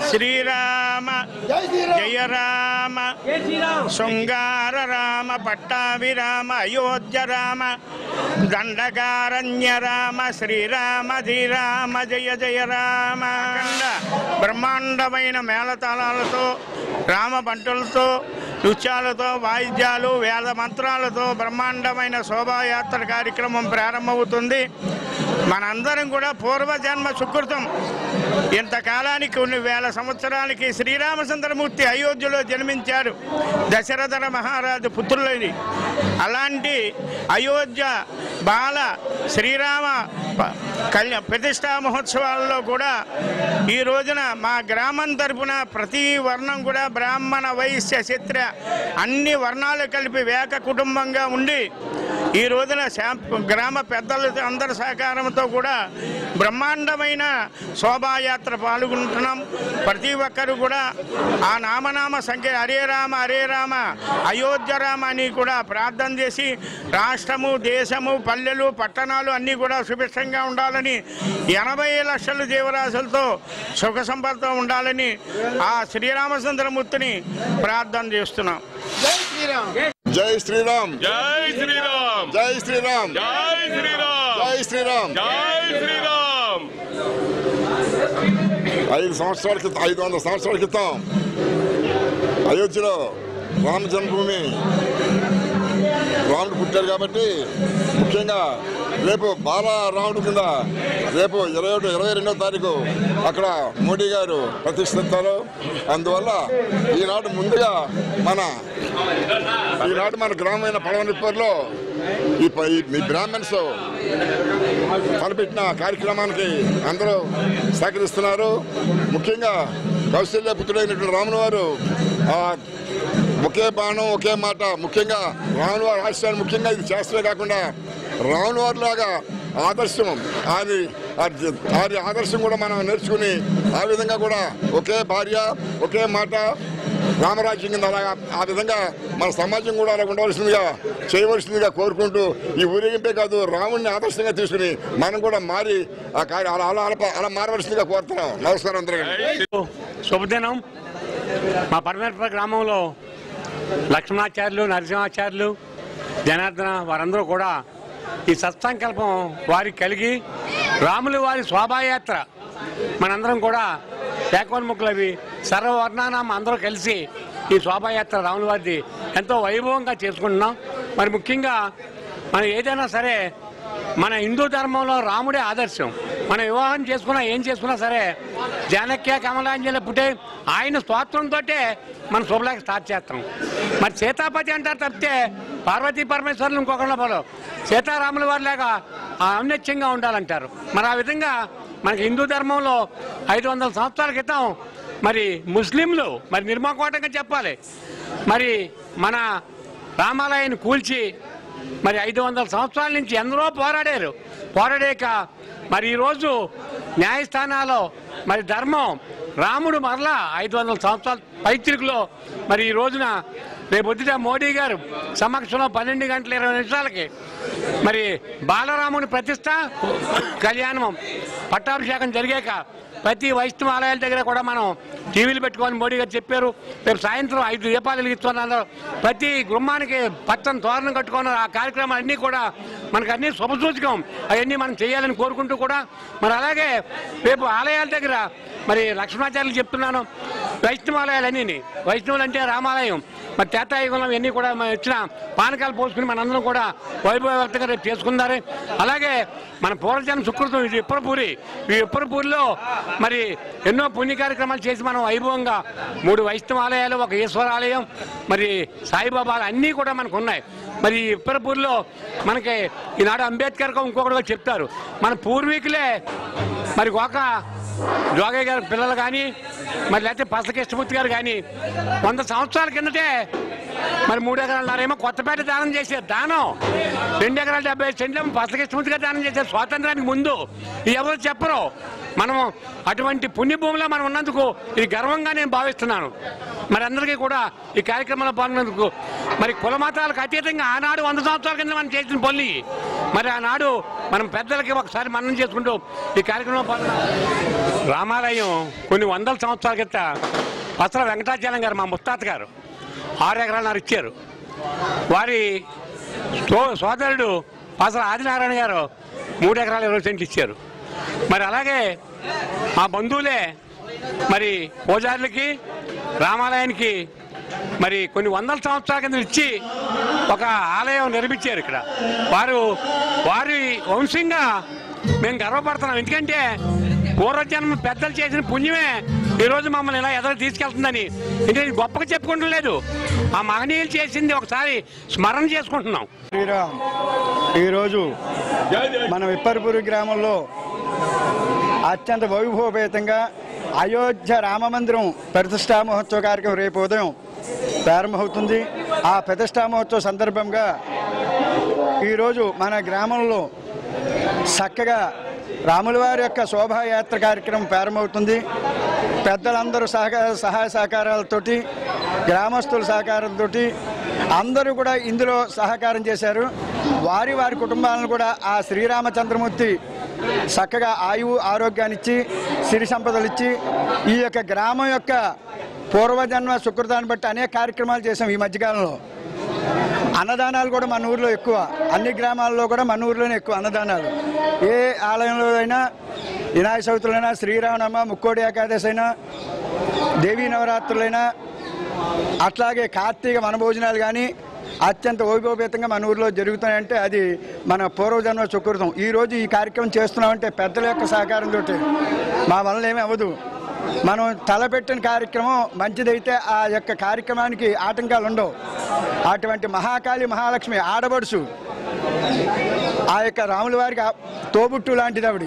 శ్రీరామ జయ రామ శృంగార రామ పట్టాభిరామ అయోధ్య రామ దండకారణ్య రామ శ్రీరామ ధీరామ జయ జయ రామ. బ్రహ్మాండమైన మేళతాళాలతో రామ బంటులతో నృత్యాలతో వాయిద్యాలు వేద మంత్రాలతో బ్రహ్మాండమైన శోభాయాత్ర కార్యక్రమం ప్రారంభమవుతుంది. మనందరం కూడా పూర్వజన్మ సుకృతం. ఇంతకాలానికి కొన్ని వేల సంవత్సరాలకి శ్రీరామచంద్రమూర్తి అయోధ్యలో జన్మించారు, దశరథ మహారాజు పుత్రులని. అలాంటి అయోధ్య బాల శ్రీరామ ప్రతిష్టా మహోత్సవాల్లో కూడా ఈ రోజున మా గ్రామం తరపున ప్రతి వర్ణం కూడా బ్రాహ్మణ వైశ్య క్షత్ర అన్ని వర్ణాలు కలిపి వేక కుటుంబంగా ఉండి ఈ రోజున గ్రామ పెద్దల అందరి సహకారంతో కూడా బ్రహ్మాండమైన శోభాయాత్ర పాల్గొంటున్నాం. ప్రతి ఒక్కరు కూడా ఆ నామనామ సంఖ్య హరే రామ హరే రామ అయోధ్య రామ అని కూడా ప్రార్థన చేసి రాష్ట్రము దేశము పల్లెలు పట్టణాలు అన్నీ కూడా సుభిక్షంగా ఉండాలని 80 లక్షల జీవరాశులతో సుఖ సంపదతో ఉండాలని ఆ శ్రీరామచంద్రమూర్తిని ప్రార్థన చేస్తున్నాం. జై శ్రీరామ్ జై శ్రీరామ్ జై శ్రీరామ్ జై శ్రీరామ్ జై శ్రీరామ్ జై శ్రీరామ్. 500 సంవత్సరాల క్రితం అయోధ్యలో రామ జన్మభూమి రాముడు పుట్టారు కాబట్టి ముఖ్యంగా రేపు బాలరాముడు కింద రేపు 22వ తారీఖు అక్కడ మోడీ గారు ప్రతిష్ఠిస్తారు. అందువల్ల ఈనాడు ముందుగా మన గ్రామమైన పడవనిప్పర్లో మీ బ్రాహ్మణ్స్ తలపెట్టిన కార్యక్రమానికి అందరూ సహకరిస్తున్నారు. ముఖ్యంగా కౌశల్య పుత్రుడైనటువంటి రాముల వారు ఒకే బాణం ఒకే మాట, ముఖ్యంగా రాముల వారి ఆశయాన్ని ముఖ్యంగా ఇది చేస్తూనే కాకుండా రాముల వారి లాగా ఆదర్శం అది ఆదర్శం కూడా మనం నేర్చుకుని ఆ విధంగా కూడా ఒకే భార్య ఒకే మాట రామరాజ్యం కింద అలాగా ఆ విధంగా మన సమాజం కూడా అలా ఉండవలసిందిగా చేయవలసిందిగా కోరుకుంటూ ఈ ఊరేగింపే కాదు రాముడిని ఆదర్శంగా తీసుకుని మనం కూడా మారి అలా మారవలసిందిగా కోరుతున్నాం. నమస్కారం అందరికీ. శుభదినం. మా పరమేశ్వర గ్రామంలో లక్ష్మణాచార్యులు నరసింహాచార్యులు జనార్దన వారందరూ కూడా ఈ సత్సంకల్పం వారికి కలిగి రాముల వారి శోభాయాత్ర మనందరం కూడా ఏకోన్ముఖులవి సర్వవర్ణానం అందరూ కలిసి ఈ శోభాయాత్ర రాముల వారిది ఎంతో వైభవంగా చేసుకుంటున్నాం. మరి ముఖ్యంగా మనం ఏదైనా సరే మన హిందూ ధర్మంలో రాముడే ఆదర్శం. మనం వివాహం చేసుకున్నా ఏం చేసుకున్నా సరే జానక్య కమలాంజలి పుట్టే ఆయన స్తోత్రంతో మన శుభలేఖ స్టార్ట్ చేస్తాం. మరి సీతాపతి అంటారు తప్పితే పార్వతీ పరమేశ్వరులు ఇంకొకళ్ళ పోలో సీతారాముల వారి లాగా ఔన్నత్యంగా ఉండాలంటారు. మరి ఆ విధంగా మనకి హిందూ ధర్మంలో 500 సంవత్సరాల క్రితం మరి ముస్లింలు మరి నిర్మకోటంగా చెప్పాలి మరి మన రామాలయాన్ని కూల్చి మరి 500 సంవత్సరాల నుంచి ఎందరో పోరాడాక మరి ఈరోజు న్యాయస్థానాల్లో మరి ధర్మం రాముడు మరలా 500 సంవత్సరాల పైచిలుకులో మరి ఈ రోజున రేపొద్దుట మోడీ గారు సమక్షంలో 12 గంటల 20 నిమిషాలకి మరి బాలరాముని ప్రతిష్ట కళ్యాణం పట్టాభిషేకం జరిగాక ప్రతి వైష్ణవ ఆలయాల దగ్గర కూడా మనం టీవీలు పెట్టుకొని మోడీ గారు చెప్పారు రేపు సాయంత్రం 5 దీపాలు వెలిగిస్తున్నారు. ప్రతి గుమ్మానికి పచ్చని తోరణం కట్టుకున్నారు. ఆ కార్యక్రమాలన్నీ కూడా మనకు అన్ని శుభసూచకం. అవన్నీ మనం చేయాలని కోరుకుంటూ కూడా మరి అలాగే రేపు ఆలయాల దగ్గర మరి లక్ష్మణాచార్యులు చెప్తున్నాను వైష్ణవాలయాలన్నీ వైష్ణవులు అంటే రామాలయం మరి తేతాయుగంలో ఇవన్నీ కూడా మనం ఇచ్చిన పానకాలు పోసుకుని మనందరం కూడా వైభవంతంగా రేపు చేసుకున్నారు. అలాగే మన పూర్వజన్మ సుకృతం ఇది ఇప్పరపూరి. ఈ ఇప్పరపూరిలో మరి ఎన్నో పుణ్య కార్యక్రమాలు చేసి మనం వైభవంగా 3 వైష్ణవ ఆలయాలు, ఒక ఈశ్వర ఆలయం, మరి సాయిబాబా అన్నీ కూడా మనకు ఉన్నాయి. మరి ఇప్పరపూరిలో మనకి ఈనాడు అంబేద్కర్ ఇంకొకటిగా చెప్తారు మన పూర్వీకులే మరి ఒక జోగయ్య గారి పిల్లలు కానీ మరి లేకపోతే పసల కృష్ణమూర్తి గారు కానీ 100 సంవత్సరాల కిందటే మరి 3 ఎకరాలన్నారేమో కొత్తపేట దానం చేశారు. దానం 2 ఎకరాల 70 సెంట్లు పసల కృష్ణమూర్తి గారు దానం చేశారు స్వాతంత్రానికి ముందు. ఎవరు చెప్పరు. మనం అటువంటి పుణ్యభూమిలో మనం ఉన్నందుకు ఇది గర్వంగా నేను భావిస్తున్నాను. మరి అందరికీ కూడా ఈ కార్యక్రమంలో పాల్గొన్నందుకు మరి కులమతాలకు అతీతంగా ఆనాడు 100 సంవత్సరాల కింద మనం చేసిన పనులు మరి ఆనాడు మనం పెద్దలకి ఒకసారి మననం చేసుకుంటూ ఈ కార్యక్రమం రామాలయం కొన్ని వందల సంవత్సరాల క్రితం పసల వెంకటాచలం గారు మా ముత్తాత గారు 6 ఎకరాలు ఇచ్చారు. వారి సోదరుడు పసల ఆదినారాయణ గారు 3 ఎకరాల 20 సెంట్లు ఇచ్చారు. మరి అలాగే మా బంధువులే మరి పూజారులకి రామాలయానికి మరి కొన్ని వందల సంవత్సరాల కింద ఇచ్చి ఒక ఆలయం నిర్మించారు. ఇక్కడ వారి వంశంగా మేము గర్వపడుతున్నాం. ఎందుకంటే పూర్వజన్మ పెద్దలు చేసిన పుణ్యమే ఈరోజు మమ్మల్ని ఇలా ఎదురు తీసుకెళ్తుందని. అంటే గొప్పగా చెప్పుకుంటూ లేదు, ఆ మహనీయులు చేసింది ఒకసారి స్మరణ చేసుకుంటున్నాం. శ్రీరామ్ ఈరోజు మన విప్పర్పూరి గ్రామంలో అత్యంత వైభవపేతంగా అయోధ్య రామమందిరం ప్రతిష్టా మహోత్సవ కార్యక్రమం రేపు ఉదయం ప్రారంభమవుతుంది. ఆ ప్రతిష్టా మహోత్సవ సందర్భంగా ఈరోజు మన గ్రామంలో చక్కగా రాముల వారి యొక్క శోభాయాత్ర కార్యక్రమం ప్రారంభమవుతుంది. పెద్దలందరూ సహాయ సహకారాలతోటి, గ్రామస్తుల సహకారంతో అందరూ కూడా ఇందులో సహకారం చేశారు. వారి కుటుంబాలను కూడా ఆ శ్రీరామచంద్రమూర్తి చక్కగా ఆయువు ఆరోగ్యాన్ని ఇచ్చి సిరి సంపదలు ఇచ్చి ఈ యొక్క గ్రామం యొక్క పూర్వజన్మ సుకృతాన్ని బట్టి అనేక కార్యక్రమాలు చేసాం. ఈ మధ్యకాలంలో అన్నదానాలు కూడా మన ఊర్లో ఎక్కువ, అన్ని గ్రామాల్లో కూడా మన ఊర్లోనే ఎక్కువ అన్నదానాలు. ఏ ఆలయంలో అయినా వినాయక చవితులైనా, శ్రీరామనవమి, ముక్కోడి ఏకాదశి అయినా, దేవీ నవరాత్రులైనా, అట్లాగే కార్తీక వనభోజనాలు కానీ అత్యంత వైభవపేతంగా మన ఊరిలో జరుగుతున్నాయంటే అది మన పూర్వజన్మ సుకృతం. ఈరోజు ఈ కార్యక్రమం చేస్తున్నామంటే పెద్దల యొక్క సహకారంతో, మా వలన ఏమీ అవ్వదు. మనం తలపెట్టిన కార్యక్రమం మంచిదైతే ఆ యొక్క కార్యక్రమానికి ఆటంకాలు ఉండవు. అటువంటి మహాకాళి మహాలక్ష్మి ఆడబడుసు ఆ యొక్క రాముల వారికి తోబుట్టు లాంటిది ఆవిడ.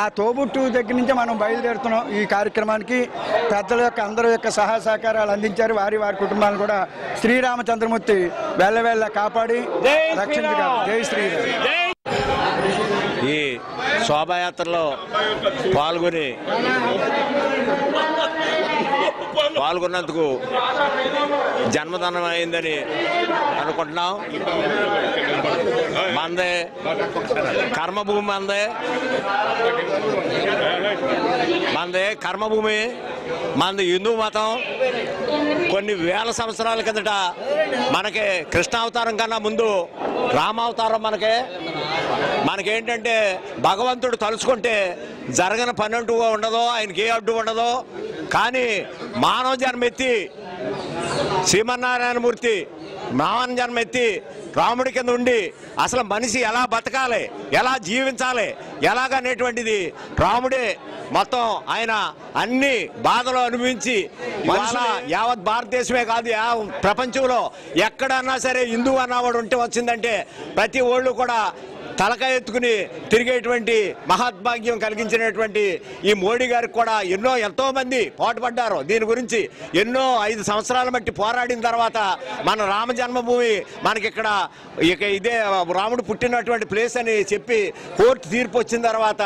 ఆ తోబుట్టు దగ్గర నుంచి మనం బయలుదేరుతున్నాం ఈ కార్యక్రమానికి. పెద్దల యొక్క అందరి యొక్క సహాయ సహకారాలు అందించారు. వారి కుటుంబాలను కూడా శ్రీరామచంద్రమూర్తి వెళ్ళ కాపాడి రక్షించగా. జై శ్రీరామ్. ఈ శోభాయాత్రలో పాల్గొన్నందుకు జన్మదినం అయిందని అనుకుంటున్నాం. మందే కర్మభూమి, మందే కర్మభూమి, మంది హిందూ మతం. కొన్ని వేల సంవత్సరాల కిందట మనకి కృష్ణావతారం కన్నా ముందు రామావతారం మనకేంటంటే భగవంతుడు తలుచుకుంటే జరగని పని అంటూ ఉండదో, ఆయనకి ఏ అడ్డు ఉండదో. కానీ మానవ జన్మెత్తి శ్రీమన్నారాయణమూర్తి మానవ జన్మెత్తి రాముడి కింద ఉండి అసలు మనిషి ఎలా బతకాలి, ఎలా జీవించాలి, ఎలాగనేటువంటిది రాముడే మొత్తం ఆయన అన్ని బాధలు అనుభవించి యావత్ భారతదేశమే కాదు ప్రపంచంలో ఎక్కడన్నా సరే హిందూ అన్నవాడు ఉంటే వచ్చిందంటే ప్రతి ఓళ్ళు కూడా తలకాయ ఎత్తుకుని తిరిగేటువంటి మహాద్భాగ్యం కలిగించినటువంటి ఈ మోడీ గారికి కూడా ఎంతో మంది పోటుపడ్డారు. దీని గురించి 5 సంవత్సరాల బట్టి పోరాడిన తర్వాత మన రామ జన్మభూమి మనకి ఇక్కడ ఇదే రాముడు పుట్టినటువంటి ప్లేస్ అని చెప్పి కోర్టు తీర్పు వచ్చిన తర్వాత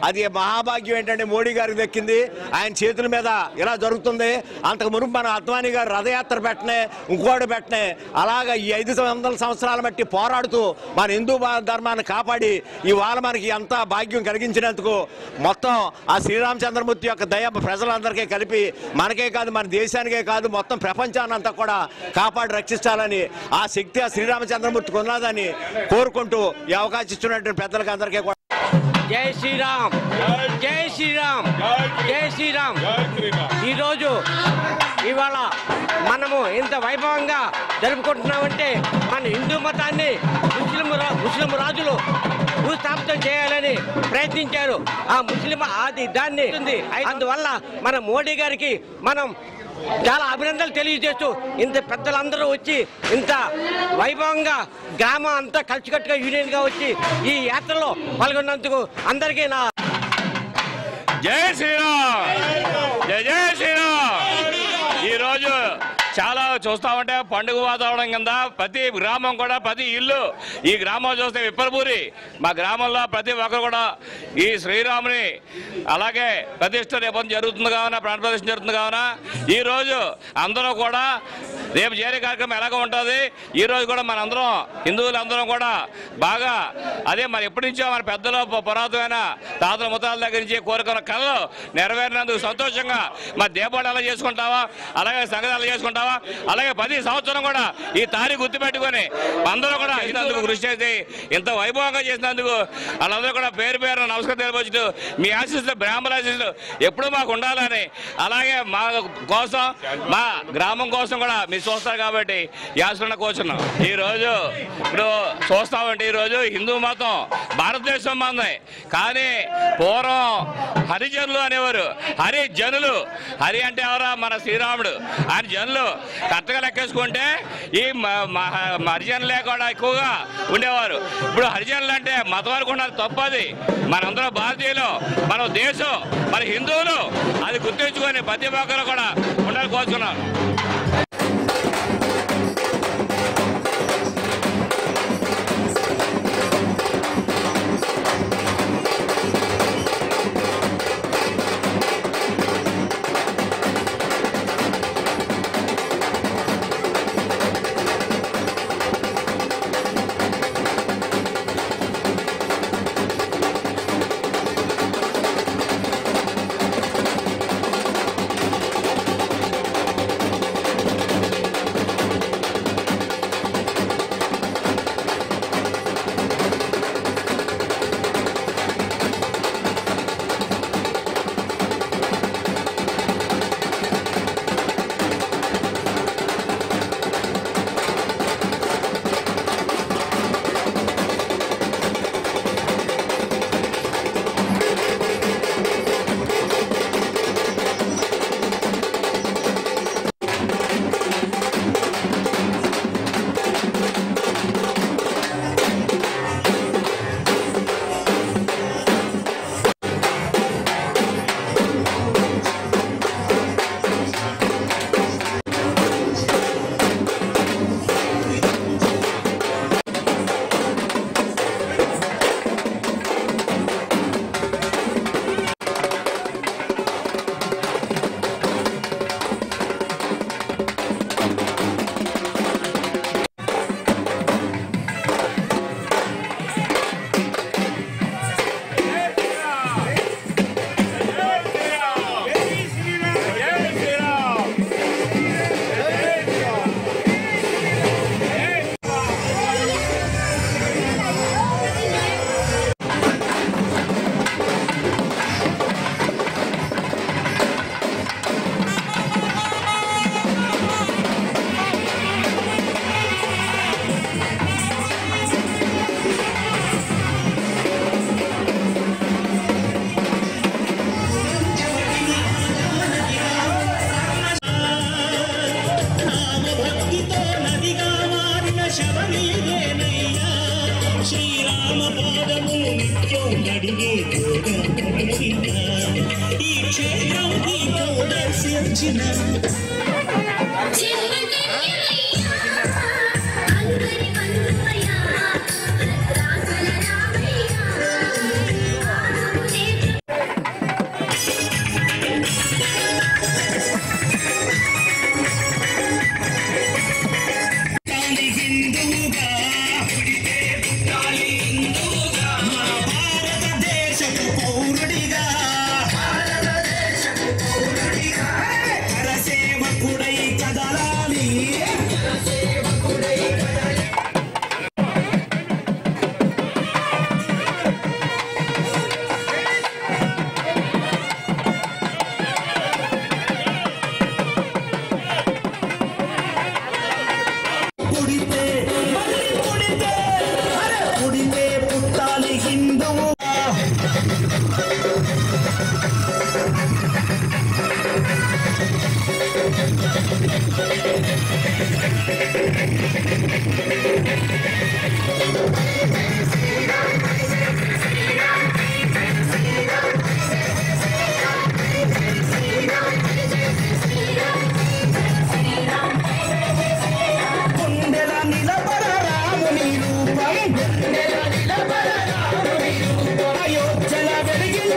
అది మహాభాగ్యం ఏంటంటే మోడీ గారికి దక్కింది. ఆయన చేతుల మీద ఇలా జరుగుతుంది. అంతకు మునుపు మన అద్వానీ గారు రథయాత్ర పెట్టనే, ఇంకోటి పెట్టనే, అలాగా ఈ 500 సంవత్సరాల బట్టి పోరాడుతూ మన హిందూ ధర్మాన్ని కాపాడి ఇవాళ మనకి ఎంత భాగ్యం కలిగించినందుకు మొత్తం ఆ శ్రీరామచంద్రమూర్తి యొక్క దయ ప్రజలందరికీ కలిపి మనకే కాదు మన దేశానికే కాదు మొత్తం ప్రపంచాన్ని అంతా కూడా కాపాడి రక్షించాలని ఆ శక్తి ఆ శ్రీరామచంద్రమూర్తికి ఉన్నదని కోరుకుంటూ ఈ అవకాశం ఇచ్చినటువంటి పెద్దలకి అందరికీ కూడా జై శ్రీరామ్, జై శ్రీరామ్, జై శ్రీరామ్. ఈరోజు ఇవాళ మనము ఇంత వైభవంగా జరుపుకుంటున్నామంటే మన హిందూ మతాన్ని ముస్లిం రాజులు భూస్థాపితం చేయాలని ప్రయత్నించారు. ఆ ముస్లిం దాన్ని అందువల్ల మన మోడీ గారికి మనం చాలా అభినందనలు తెలియజేస్తూ ఇంత పెద్దలందరూ వచ్చి ఇంత వైభవంగా గ్రామం అంతా కలిసికట్టుగా యూనియన్గా వచ్చి ఈ యాత్రలో పాల్గొన్నందుకు అందరికీ నా జై శ్రీరామ్, జై జై శ్రీరామ్. ఈరోజు చాలా చూస్తా ఉంటే పండుగ వాతావరణం కింద ప్రతి గ్రామం కూడా ప్రతి ఇల్లు ఈ గ్రామం చూస్తే విప్పలపూరి మా గ్రామంలో ప్రతి ఒక్కరు కూడా ఈ శ్రీరాముని అలాగే ప్రతిష్ట రేపు జరుగుతుంది కావున ప్రాణ ప్రతిష్ఠ జరుగుతుంది కావున ఈరోజు అందరూ కూడా రేపు చేరే కార్యక్రమం ఎలాగ ఉంటుంది ఈరోజు కూడా మనందరం హిందువులందరం కూడా బాగా అదే మరి ఎప్పటి నుంచో మన పెద్దలు పురాతనమైన తాతల ముతాల దగ్గర నుంచి కోరుకున్న కళలు నెరవేరినందుకు సంతోషంగా మరి దీపావళి ఎలా చేసుకుంటావా అలాగే సంగతి ఎలా చేసుకుంటావా అలాగే 10 సంవత్సరం కూడా ఈ తారీఖు గుర్తుపెట్టుకొని అందరూ కూడా ఇందుకు కృషి చేసి ఇంత వైభవంగా చేసినందుకు వాళ్ళందరూ కూడా పేరు పేరు నమస్కారం తెలియవచ్చు. మీ ఆశీస్సులు బ్రాహ్మణ ఆశీస్సులు ఎప్పుడూ మాకు ఉండాలని అలాగే మా కోసం మా గ్రామం కోసం కూడా మీరు చూస్తారు కాబట్టి యాసన కూర్చున్నాం. ఈరోజు ఇప్పుడు చూస్తామంటే ఈరోజు హిందూ మతం భారతదేశం మంది కానీ పూర్వం హరిజనులు అనేవారు. హరిజనులు హరి అంటే ఎవరా మన శ్రీరాముడు ఆయన జనులు కరెక్ట్గా లెక్కేసుకుంటే ఈ హరిజనులే కూడా ఎక్కువగా ఉండేవారు. ఇప్పుడు హరిజనులు అంటే మతం అనుకున్నది తప్పది. మనందరం భారతీయులు మన దేశం మన హిందువులు అది గుర్తించుకొని ప్రతి ఒక్కరు కూడా ఉండాలని కోరుకున్నాను.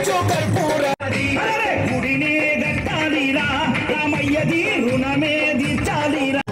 వెలిగించు కర్పూరాది గుడినే కట్టాలిరా రామయ్యది రుణమే తీర్చాలిరా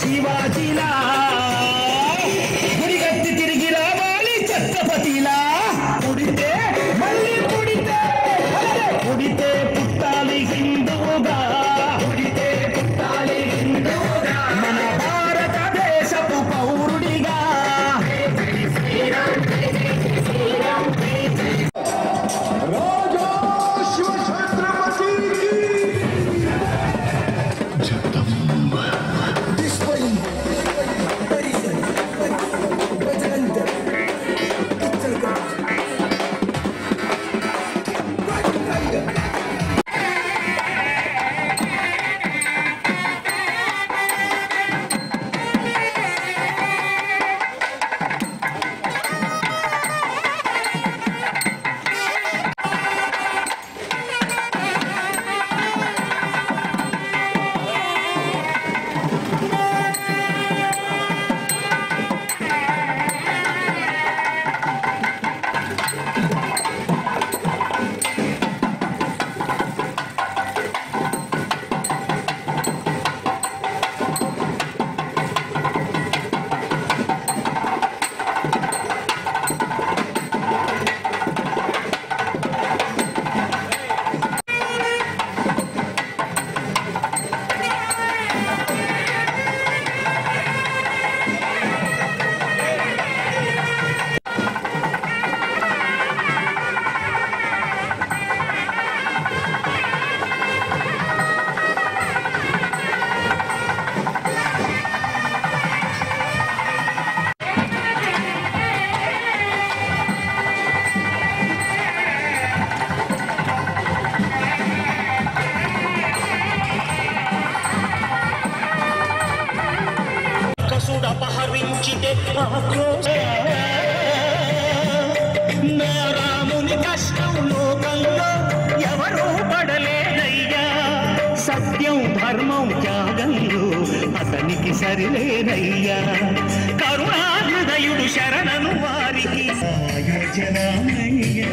శివాజీలా గుడిగట్టి తిరిగి రావాలి చెత్త సరిలేనయ్యా కరుణాహృదయుడు శరణను వారికి ఆయోజనయ్యా